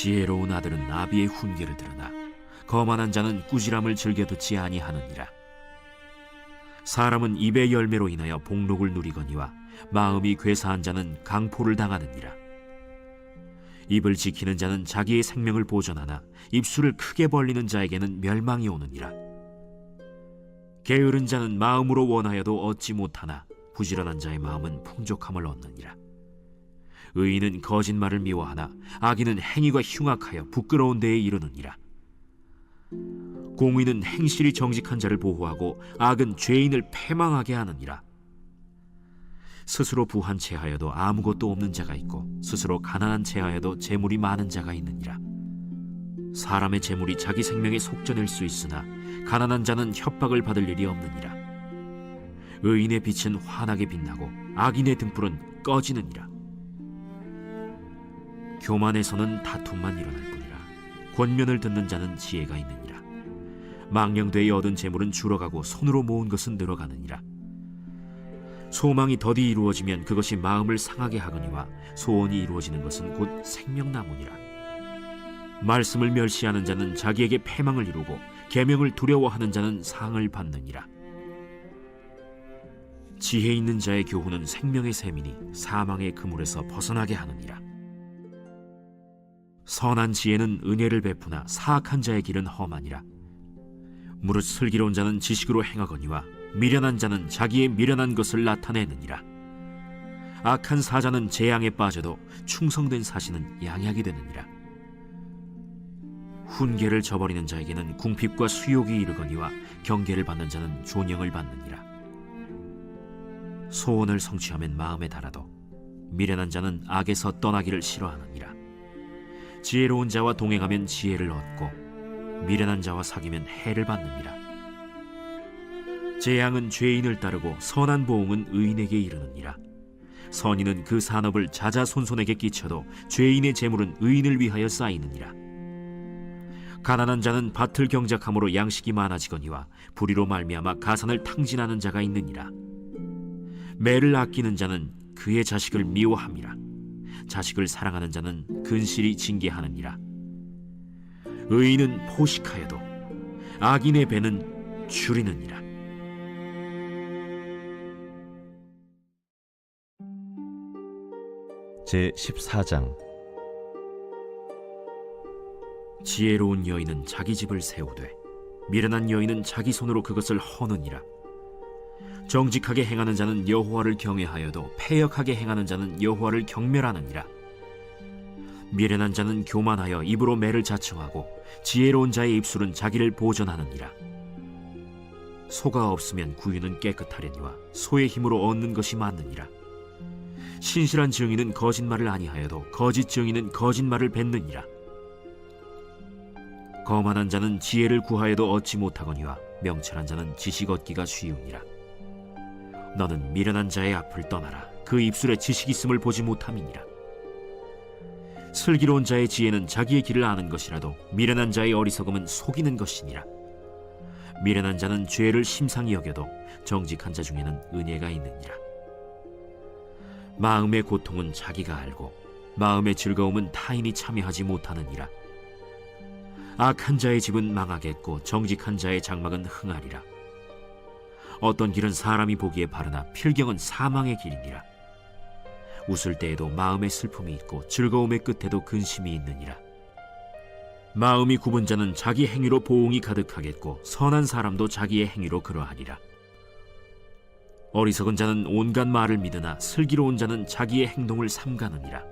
지혜로운 아들은 아비의 훈계를 들으나 거만한 자는 꾸지람을 즐겨 듣지 아니하느니라. 사람은 입의 열매로 인하여 복록을 누리거니와 마음이 괴사한 자는 강포를 당하느니라. 입을 지키는 자는 자기의 생명을 보존하나 입술을 크게 벌리는 자에게는 멸망이 오느니라. 게으른 자는 마음으로 원하여도 얻지 못하나 부지런한 자의 마음은 풍족함을 얻느니라. 의인은 거짓말을 미워하나 악인은 행위가 흉악하여 부끄러운 데에 이르느니라. 공의는 행실이 정직한 자를 보호하고 악은 죄인을 패망하게 하느니라. 스스로 부한 체하여도 아무것도 없는 자가 있고 스스로 가난한 체하여도 재물이 많은 자가 있느니라. 사람의 재물이 자기 생명에 속전일 수 있으나 가난한 자는 협박을 받을 일이 없느니라. 의인의 빛은 환하게 빛나고 악인의 등불은 꺼지느니라. 교만에서는 다툼만 일어날 뿐이라. 권면을 듣는 자는 지혜가 있느니라. 망령되이 얻은 재물은 줄어가고 손으로 모은 것은 늘어가느니라. 소망이 더디 이루어지면 그것이 마음을 상하게 하거니와 소원이 이루어지는 것은 곧 생명나무니라. 말씀을 멸시하는 자는 자기에게 패망을 이루고 계명을 두려워하는 자는 상을 받느니라. 지혜 있는 자의 교훈은 생명의 샘이니 사망의 그물에서 벗어나게 하느니라. 선한 지혜는 은혜를 베푸나 사악한 자의 길은 험하니라. 무릇 슬기로운 자는 지식으로 행하거니와 미련한 자는 자기의 미련한 것을 나타내느니라. 악한 사자는 재앙에 빠져도 충성된 사신은 양약이 되느니라. 훈계를 저버리는 자에게는 궁핍과 수욕이 이르거니와 경계를 받는 자는 존영을 받느니라. 소원을 성취하면 마음에 달아도 미련한 자는 악에서 떠나기를 싫어하느니라. 지혜로운 자와 동행하면 지혜를 얻고 미련한 자와 사귀면 해를 받느니라. 재앙은 죄인을 따르고 선한 보응은 의인에게 이르느니라. 선인은 그 산업을 자자손손에게 끼쳐도 죄인의 재물은 의인을 위하여 쌓이느니라. 가난한 자는 밭을 경작함으로 양식이 많아지거니와 불의로 말미암아 가산을 탕진하는 자가 있느니라. 매를 아끼는 자는 그의 자식을 미워함이라. 자식을 사랑하는 자는 근실이 징계하느니라. 의인은 포식하여도 악인의 배는 줄이느니라. 제14장. 지혜로운 여인은 자기 집을 세우되 미련한 여인은 자기 손으로 그것을 허느니라. 정직하게 행하는 자는 여호와를 경외하여도 패역하게 행하는 자는 여호와를 경멸하느니라. 미련한 자는 교만하여 입으로 매를 자청하고 지혜로운 자의 입술은 자기를 보전하느니라. 소가 없으면 구유는 깨끗하려니와 소의 힘으로 얻는 것이 많느니라. 신실한 증인은 거짓말을 아니하여도 거짓 증인은 거짓말을 뱉느니라. 거만한 자는 지혜를 구하여도 얻지 못하거니와 명철한 자는 지식 얻기가 쉬우니라. 너는 미련한 자의 앞을 떠나라. 그 입술에 지식 있음을 보지 못함이니라. 슬기로운 자의 지혜는 자기의 길을 아는 것이라도 미련한 자의 어리석음은 속이는 것이니라. 미련한 자는 죄를 심상히 여겨도 정직한 자 중에는 은혜가 있느니라. 마음의 고통은 자기가 알고 마음의 즐거움은 타인이 참여하지 못하느니라. 악한 자의 집은 망하겠고 정직한 자의 장막은 흥하리라. 어떤 길은 사람이 보기에 바르나 필경은 사망의 길이니라. 웃을 때에도 마음에 슬픔이 있고 즐거움의 끝에도 근심이 있느니라. 마음이 굽은 자는 자기 행위로 보응이 가득하겠고 선한 사람도 자기의 행위로 그러하리라. 어리석은 자는 온갖 말을 믿으나 슬기로운 자는 자기의 행동을 삼가느니라.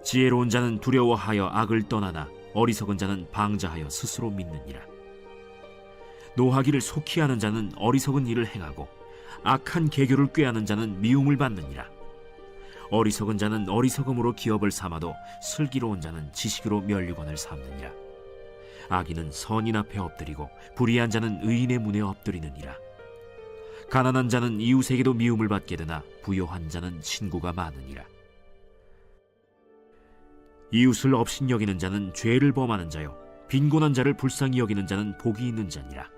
지혜로운 자는 두려워하여 악을 떠나나 어리석은 자는 방자하여 스스로 믿느니라. 노하기를 속히 하는 자는 어리석은 일을 행하고 악한 계교를 꾀하는 자는 미움을 받느니라. 어리석은 자는 어리석음으로 기업을 삼아도 슬기로운 자는 지식으로 면류관을 삼느니라. 악인은 선인 앞에 엎드리고 불의한 자는 의인의 문에 엎드리느니라. 가난한 자는 이웃에게도 미움을 받게 되나 부요한 자는 친구가 많으니라. 이웃을 업신여기는 자는 죄를 범하는 자요 빈곤한 자를 불쌍히 여기는 자는 복이 있는 자니라.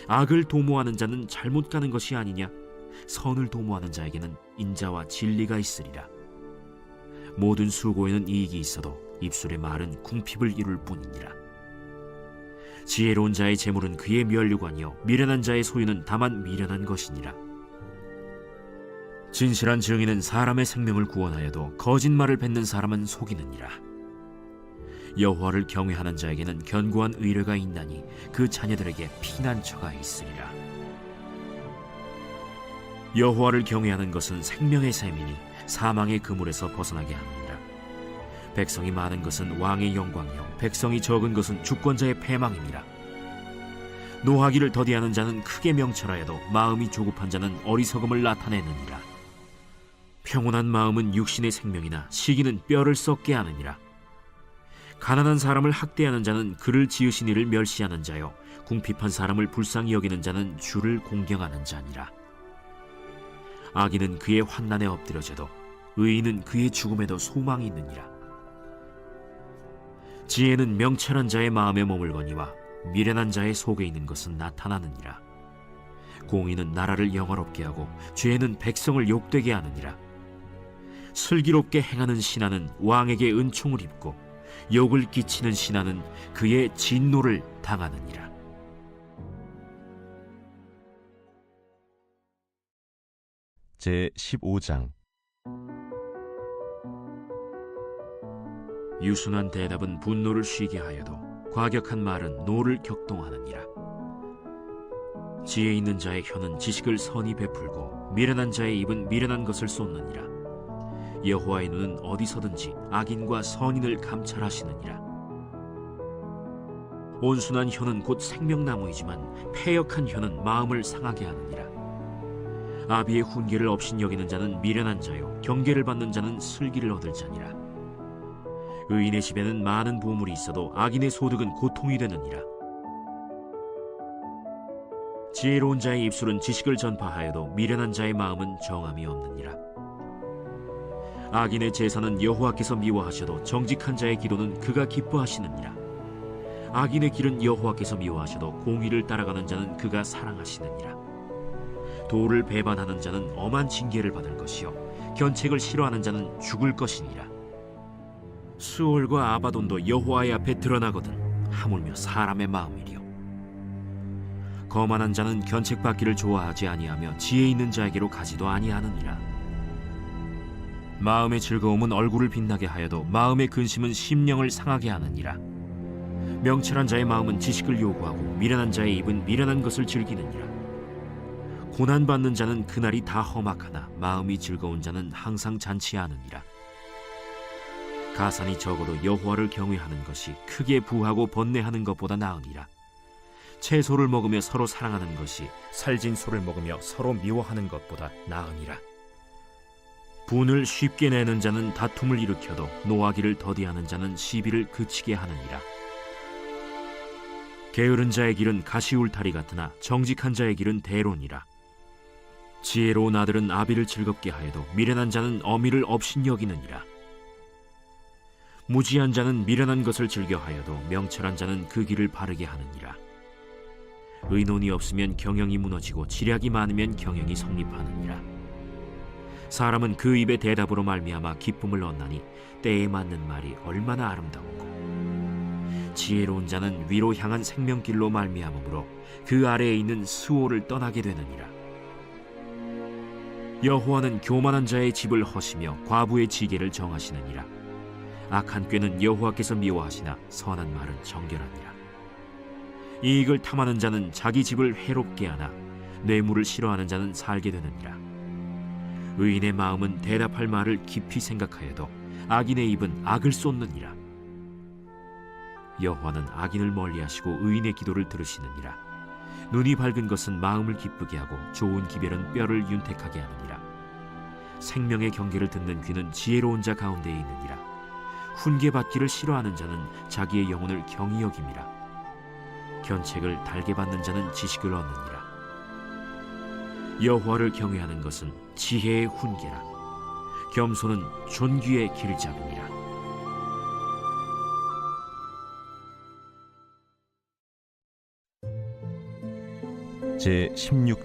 악을 도모하는 자는 잘못 가는 것이 아니냐? 선을 도모하는 자에게는 인자와 진리가 있으리라. 모든 수고에는 이익이 있어도 입술의 말은 궁핍을 이룰 뿐이니라. 지혜로운 자의 재물은 그의 면류관이요 미련한 자의 소유는 다만 미련한 것이니라. 진실한 증인은 사람의 생명을 구원하여도 거짓말을 뱉는 사람은 속이느니라. 여호와를 경외하는 자에게는 견고한 의뢰가 있나니 그 자녀들에게 피난처가 있으리라. 여호와를 경외하는 것은 생명의 샘이니 사망의 그물에서 벗어나게 하느니라. 백성이 많은 것은 왕의 영광이요 백성이 적은 것은 주권자의 패망이니라. 노하기를 더디하는 자는 크게 명철하여도 마음이 조급한 자는 어리석음을 나타내느니라. 평온한 마음은 육신의 생명이나 시기는 뼈를 썩게 하느니라. 가난한 사람을 학대하는 자는 그를 지으신 이를 멸시하는 자요 궁핍한 사람을 불쌍히 여기는 자는 주를 공경하는 자니라. 악인은 그의 환난에 엎드려져도 의인은 그의 죽음에도 소망이 있느니라. 지혜는 명철한 자의 마음에 머물거니와 미련한 자의 속에 있는 것은 나타나느니라. 공의는 나라를 영화롭게 하고 죄는 백성을 욕되게 하느니라. 슬기롭게 행하는 신하는 왕에게 은총을 입고 욕을 끼치는 신하는 그의 진노를 당하느니라. 제15장. 유순한 대답은 분노를 쉬게 하여도 과격한 말은 노를 격동하느니라. 지혜 있는 자의 혀는 지식을 선히 베풀고 미련한 자의 입은 미련한 것을 쏟느니라. 여호와의 눈은 어디서든지 악인과 선인을 감찰하시느니라. 온순한 혀는 곧 생명나무이지만 패역한 혀는 마음을 상하게 하느니라. 아비의 훈계를 업신여기는 자는 미련한 자요 경계를 받는 자는 슬기를 얻을 자니라. 의인의 집에는 많은 보물이 있어도 악인의 소득은 고통이 되느니라. 지혜로운 자의 입술은 지식을 전파하여도 미련한 자의 마음은 정함이 없느니라. 악인의 제사는 여호와께서 미워하셔도 정직한 자의 기도는 그가 기뻐하시느니라. 악인의 길은 여호와께서 미워하셔도 공의를 따라가는 자는 그가 사랑하시느니라. 도를 배반하는 자는 엄한 징계를 받을 것이요 견책을 싫어하는 자는 죽을 것이니라. 수올과 아바돈도 여호와의 앞에 드러나거든 하물며 사람의 마음이리요. 거만한 자는 견책받기를 좋아하지 아니하며 지혜 있는 자에게로 가지도 아니하느니라. 마음의 즐거움은 얼굴을 빛나게 하여도 마음의 근심은 심령을 상하게 하느니라. 명철한 자의 마음은 지식을 요구하고 미련한 자의 입은 미련한 것을 즐기느니라. 고난받는 자는 그날이 다 험악하나 마음이 즐거운 자는 항상 잔치하느니라. 가산이 적어도 여호와를 경외하는 것이 크게 부하고 번뇌하는 것보다 나으니라. 채소를 먹으며 서로 사랑하는 것이 살진 소를 먹으며 서로 미워하는 것보다 나으니라. 분을 쉽게 내는 자는 다툼을 일으켜도 노하기를 더디하는 자는 시비를 그치게 하느니라. 게으른 자의 길은 가시울타리 같으나 정직한 자의 길은 대론이라. 지혜로운 아들은 아비를 즐겁게 하여도 미련한 자는 어미를 업신여기느니라. 무지한 자는 미련한 것을 즐겨하여도 명철한 자는 그 길을 바르게 하느니라. 의논이 없으면 경영이 무너지고 지략이 많으면 경영이 성립하느니라. 사람은 그 입의 대답으로 말미암아 기쁨을 얻나니 때에 맞는 말이 얼마나 아름다웠고 지혜로운 자는 위로 향한 생명길로 말미암으므로 그 아래에 있는 수호를 떠나게 되느니라. 여호와는 교만한 자의 집을 허시며 과부의 지계를 정하시느니라. 악한 꾀는 여호와께서 미워하시나 선한 말은 정결하니라. 이익을 탐하는 자는 자기 집을 해롭게 하나 뇌물을 싫어하는 자는 살게 되느니라. 의인의 마음은 대답할 말을 깊이 생각하여도 악인의 입은 악을 쏟느니라. 여호와는 악인을 멀리하시고 의인의 기도를 들으시느니라. 눈이 밝은 것은 마음을 기쁘게 하고 좋은 기별은 뼈를 윤택하게 하느니라. 생명의 경계를 듣는 귀는 지혜로운 자 가운데에 있느니라. 훈계받기를 싫어하는 자는 자기의 영혼을 경히 여김이라. 견책을 달게 받는 자는 지식을 얻느니라. 여호와를 경외하는 것은 지혜의 훈계라. 겸손은 존귀의 길잡이니라. 제16